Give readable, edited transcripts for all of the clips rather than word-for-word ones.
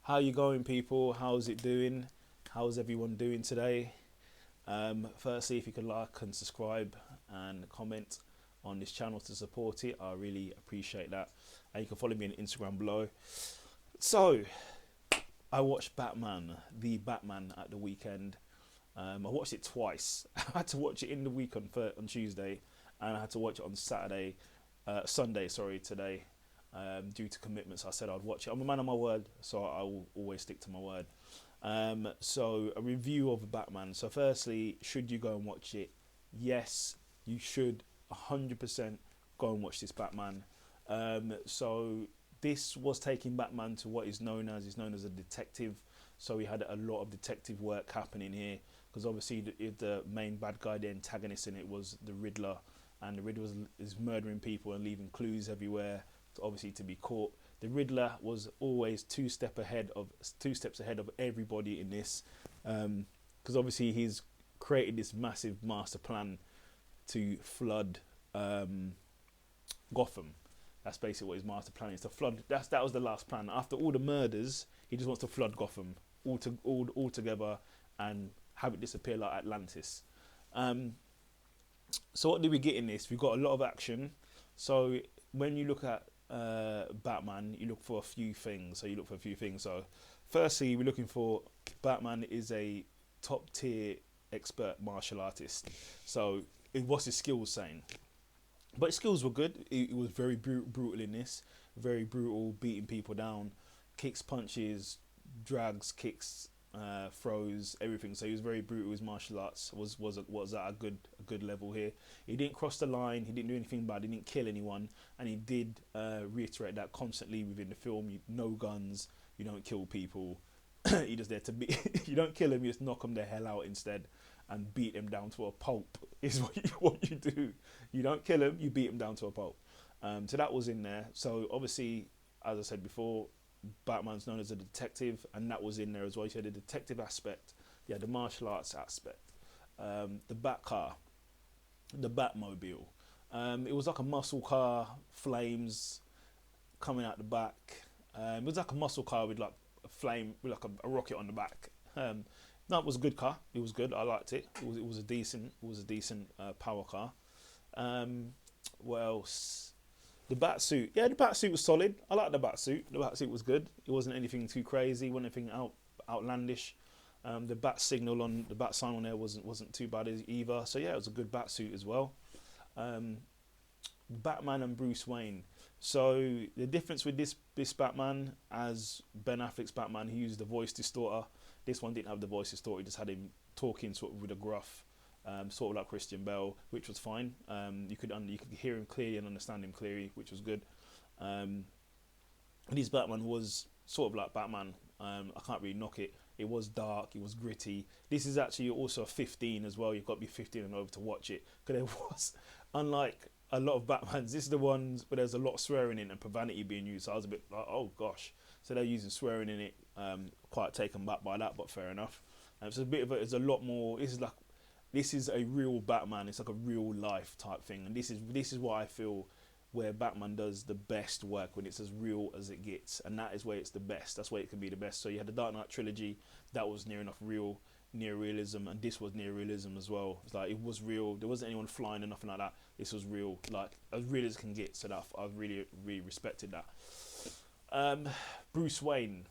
How you going, people? How's it doing? How's everyone doing today? Firstly, if you could like and subscribe and comment on this channel to support it, I really appreciate that. And you can follow me on Instagram below. So, I watched the Batman at the weekend. I watched it twice. I had to watch it in the week on Tuesday, and I had to watch it on Sunday, sorry, today. Due to commitments, I said I'd watch it. I'm a man of my word, so I will always stick to my word. So a review of Batman. So firstly, should you go and watch it? Yes, you should 100% go and watch this Batman. So this was taking Batman to what is known as a detective. So we had a lot of detective work happening here because obviously the main bad guy, the antagonist in it was the Riddler, and the Riddler is murdering people and leaving clues everywhere, obviously to be caught. The Riddler was always two steps ahead of everybody in this, because obviously he's created this massive master plan to flood Gotham. That's basically what his master plan is, to flood. That was the last plan. After all the murders, he just wants to flood Gotham all together and have it disappear like Atlantis. So what did we get in this? We got a lot of action. So when you look at Batman, you look for a few things. So firstly, we're looking for Batman is a top tier expert martial artist. So what's his skills saying? But his skills were good. It was very brutal in this. Very brutal, beating people down, kicks, punches, drags, kicks, throws, everything. So he was very brutal. His martial arts was at a good level here. He didn't cross the line. He didn't do anything bad. He didn't kill anyone, and he did reiterate that constantly within the film. No guns. You don't kill people. You're just there to be. You don't kill them. You just knock them the hell out instead, and beat them down to a pulp. Is what you do. You don't kill them. You beat them down to a pulp. So that was in there. So obviously, as I said before, Batman's known as a detective, and that was in there as well. You had the detective aspect, you had the martial arts aspect, the Bat car, the Batmobile. It was like a muscle car, flames coming out the back. It was like a muscle car with like a flame, with like a rocket on the back. No, it was a good car. It was good. I liked it. It was a decent power car. What else? The Batsuit. Yeah, the Batsuit was solid. I like the Batsuit. The Batsuit was good. It wasn't anything too crazy, wasn't anything outlandish. The bat signal on the bat sign on there wasn't too bad either. So yeah, it was a good Batsuit as well. Batman and Bruce Wayne. So the difference with this Batman, as Ben Affleck's Batman, he used the voice distorter. This one didn't have the voice distorter. He just had him talking sort of with a gruff, sort of like Christian Bale, which was fine. You could hear him clearly and understand him clearly, which was good. His Batman was sort of like Batman. I can't really knock it. It was dark. It was gritty. This is actually also a 15 as well. You've got to be 15 and over to watch it, because there was, unlike a lot of Batmans, this is the ones where there's a lot of swearing in and profanity being used. So I was a bit like, oh gosh. So they're using swearing in it. Quite taken back by that, but fair enough. It's a bit of it's a lot more. This is a real Batman. It's like a real life type thing, and this is what I feel where Batman does the best work, when it's as real as it gets, and that is where it's the best. That's where it can be the best. So you had the Dark Knight trilogy, that was near enough near realism, and this was near realism as well. It's like it was real. There wasn't anyone flying or nothing like that. This was real, like as real as it can get. So that I really respected that. Bruce Wayne.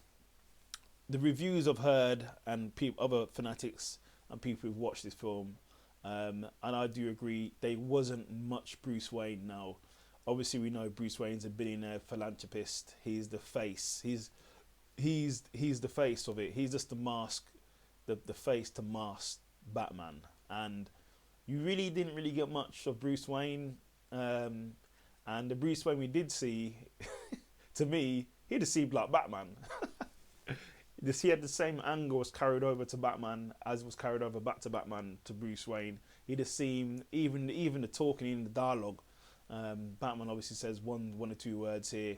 The reviews I've heard and other fanatics and people who've watched this film, and I do agree, there wasn't much Bruce Wayne now. Obviously, we know Bruce Wayne's a billionaire philanthropist. He's the face. He's the face of it. He's just the mask, the face to mask Batman. And you really didn't really get much of Bruce Wayne. And the Bruce Wayne we did see, to me, he just seemed like Batman. He had the same angles carried over to Batman as was carried over back to Batman to Bruce Wayne. He just seemed, even the talking in the dialogue, Batman obviously says one or two words here,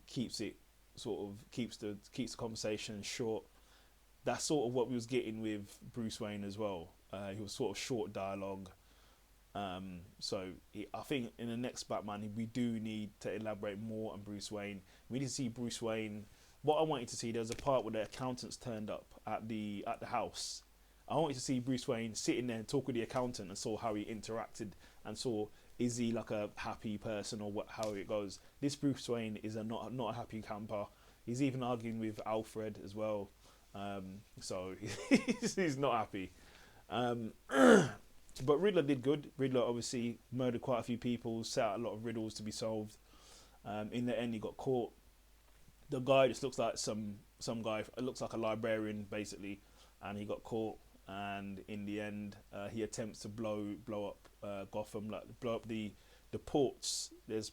keeps the conversation short. That's sort of what we was getting with Bruce Wayne as well. He was sort of short dialogue. I think in the next Batman we do need to elaborate more on Bruce Wayne. We need to see Bruce Wayne what I wanted to see, there was a part where the accountants turned up at the house. I wanted to see Bruce Wayne sitting there and talk with the accountant and saw how he interacted and saw, is he like a happy person or what, how it goes. This Bruce Wayne is not a happy camper. He's even arguing with Alfred as well. So he's not happy. But Riddler did good. Riddler obviously murdered quite a few people, set out a lot of riddles to be solved. In the end, he got caught. The guy just looks like some guy. It looks like a librarian basically, and he got caught. And in the end, he attempts to blow up Gotham, like blow up the ports. There's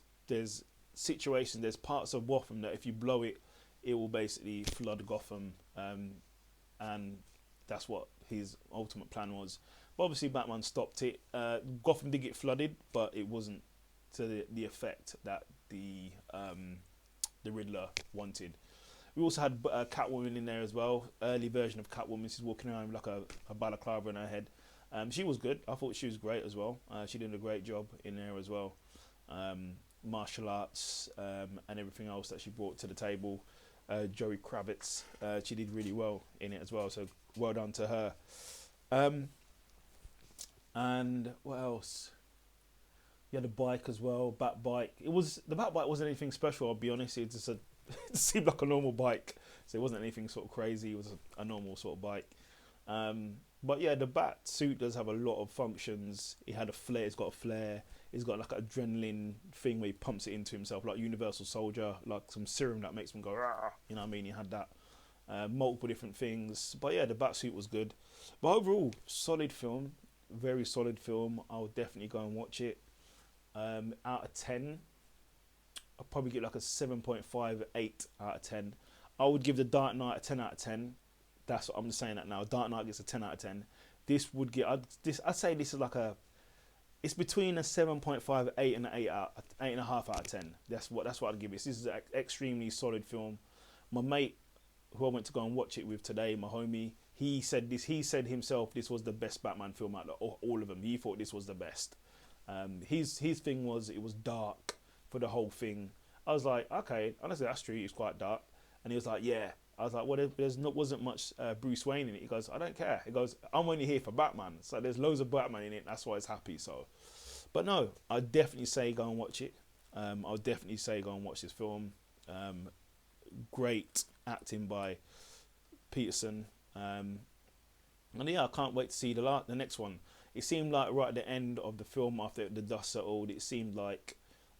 situations. There's parts of Gotham that if you blow it, it will basically flood Gotham. And that's what his ultimate plan was. But obviously, Batman stopped it. Gotham did get flooded, but it wasn't to the effect that the Riddler wanted. We also had Catwoman in there as well. Early version of Catwoman. She's walking around with like a balaclava in her head. She was good. I thought she was great as well. She did a great job in there as well. Martial arts and everything else that she brought to the table. Joey Kravitz, she did really well in it as well. So well done to her. And what else? You had a bike as well, Bat bike. The Bat bike wasn't anything special. I'll be honest. It seemed like a normal bike, so it wasn't anything sort of crazy. It was a normal sort of bike. But yeah, the Batsuit does have a lot of functions. It had a flare. It's got a flare. It's got like an adrenaline thing where he pumps it into himself, like Universal Soldier, like some serum that makes him go, rah, you know what I mean? He had that. Multiple different things. But yeah, the Batsuit was good. But overall, solid film. Very solid film. I'll definitely go and watch it. Out of 10, I'll probably get like a 7.58 out of 10. I would give The Dark Knight a 10 out of 10. That's what I'm saying that now. Dark Knight gets a 10 out of 10. This would get, I'd say this is like it's between a 7.58 and an 8.5 out of 10. That's what I'd give it. This is an extremely solid film. My mate, who I went to go and watch it with today, my homie, he said himself this was the best Batman film out of all of them. He thought this was the best. His thing was it was dark for the whole thing. I was like, okay, honestly that's true, it's quite dark. And he was like, yeah. I was like, well, wasn't much Bruce Wayne in it. He goes, I don't care. He goes, I'm only here for Batman. So there's loads of Batman in it. That's why he's happy. So, but no, I'd definitely say go and watch it. I'll definitely say go and watch this film. Great acting by Peterson. And yeah, I can't wait to see the next one. It seemed like right at the end of the film, after the dust settled, it seemed like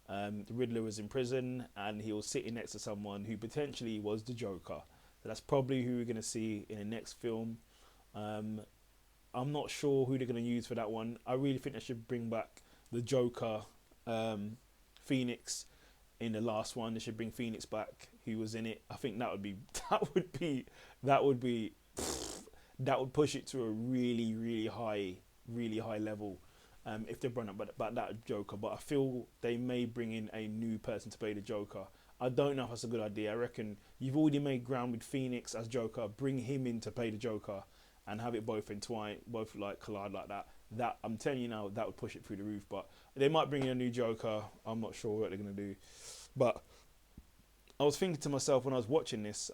the Riddler was in prison and he was sitting next to someone who potentially was the Joker. So that's probably who we're going to see in the next film. I'm not sure who they're going to use for that one. I really think they should bring back the Joker, Phoenix in the last one. They should bring Phoenix back, who was in it. I think that would push it to a really high level. If they bring up about that Joker, but I feel they may bring in a new person to play the Joker. I don't know if that's a good idea. I reckon you've already made ground with Phoenix as Joker. Bring him in to play the Joker and have it both entwine, both like collide like that. That I'm telling you now, that would push it through the roof. But they might bring in a new Joker. I'm not sure what they're gonna do. But I was thinking to myself when I was watching this,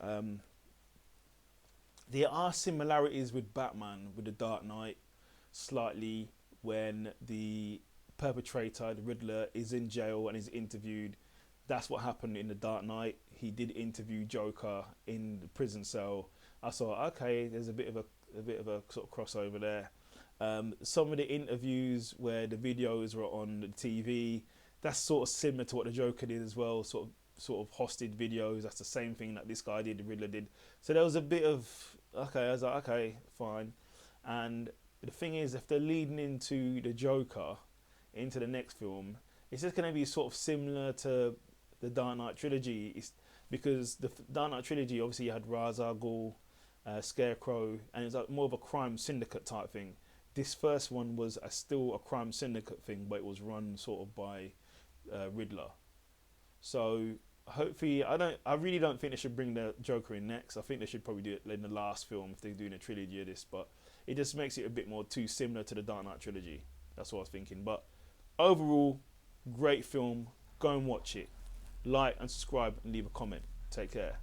there are similarities with Batman, with the Dark Knight, slightly when the perpetrator, the Riddler, is in jail and is interviewed. That's what happened in the Dark Knight. He did interview Joker in the prison cell. I thought, okay, there's a bit of a sort of crossover there. Some of the interviews where the videos were on the TV, that's sort of similar to what the Joker did as well. Sort of hostage videos. That's the same thing that this guy did, the Riddler did. So there was a bit of okay. I was like, okay, fine. And the thing is, if they're leading into the Joker, into the next film, it's just going to be sort of similar to the Dark Knight trilogy. It's because the Dark Knight trilogy, obviously you had Ra's al Ghul, Scarecrow, and it's like more of a crime syndicate type thing. This first one was still a crime syndicate thing, but it was run sort of by Riddler. So hopefully, I really don't think they should bring the Joker in next. I think they should probably do it in the last film if they're doing a trilogy of this, but it just makes it a bit more too similar to the Dark Knight trilogy. That's what I was thinking. But overall, great film. Go and watch it. Like and subscribe and leave a comment. Take care.